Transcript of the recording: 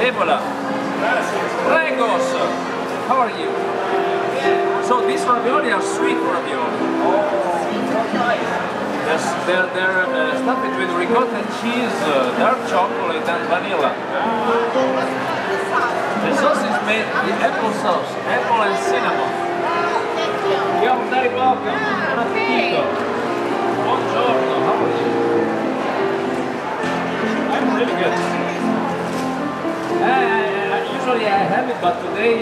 Ebola. Regos. How are you? So these ravioli are sweet ravioli. They're stuffed with ricotta cheese, dark chocolate and vanilla. The sauce is made with apple sauce, apple and cinnamon. You're very welcome. Buon appetito. Buongiorno. How are you? I'm really good. Usually I have it, but today